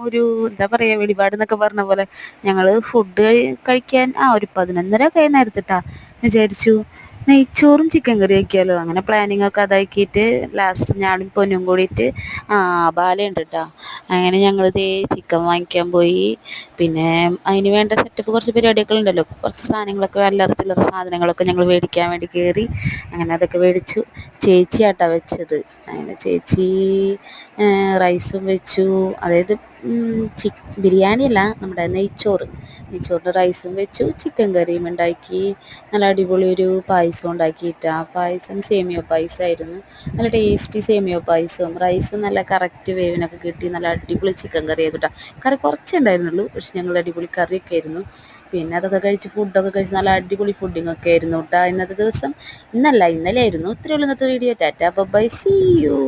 ഒരു എന്താ പറയാ വെളിപാട് എന്നൊക്കെ പറഞ്ഞ പോലെ ഞങ്ങള് ഫുഡ് കഴിക്കാൻ ഒരു 11:30 ഒക്കെ നേരത്തിട്ടാ വിചാരിച്ചു നെയ്ച്ചോറും ചിക്കൻ കറി ആക്കിയാലോ. അങ്ങനെ പ്ലാനിങ് ഒക്കെ അതാക്കിയിട്ട് ലാസ്റ്റ് ഞാനും പൊന്നും കൂടിയിട്ട് ബാലയുണ്ട് കേട്ടോ. അങ്ങനെ ഞങ്ങൾ ഇതേ ചിക്കൻ വാങ്ങിക്കാൻ പോയി. പിന്നെ അതിന് വേണ്ട സെറ്റപ്പ് കുറച്ച് പരിപാടിയൊക്കെ ഉണ്ടല്ലോ, കുറച്ച് സാധനങ്ങളൊക്കെ അല്ലറ ചില്ലറ സാധനങ്ങളൊക്കെ ഞങ്ങൾ മേടിക്കാൻ വേണ്ടി കയറി. അങ്ങനെ അതൊക്കെ മേടിച്ചു. ചേച്ചിയാട്ടാ വെച്ചത്. അങ്ങനെ ചേച്ചി റൈസും വെച്ചു. അതായത് ബിരിയാണി അല്ല, നമ്മുടെ നെയ്ച്ചോറിൻ്റെ റൈസും വെച്ചു, ചിക്കൻ കറിയും ഉണ്ടാക്കി. നല്ല അടിപൊളി ഒരു പായസം ഉണ്ടാക്കിയിട്ട് ആ പായസം സേമിയ പായസമായിരുന്നു. നല്ല ടേസ്റ്റി സേമിയ പായസവും റൈസും നല്ല കറക്റ്റ് വേവിനൊക്കെ കിട്ടി. നല്ല അടിപൊളി ചിക്കൻ കറി ആയിട്ടാ. കറി കുറച്ചേ ഉണ്ടായിരുന്നുള്ളൂ, പക്ഷെ ഞങ്ങൾ അടിപൊളി കറിയൊക്കെ ആയിരുന്നു. പിന്നെ അതൊക്കെ കഴിച്ച് ഫുഡൊക്കെ കഴിച്ച് നല്ല അടിപൊളി ഫുഡിങ് ഒക്കെ ആയിരുന്നു കേട്ടോ ഇന്നത്തെ ദിവസം. ഇന്നല്ല, ഇന്നലെ ആയിരുന്നു. ഇത്രയുള്ള ഇന്നത്തെ video. Tata bye, see U.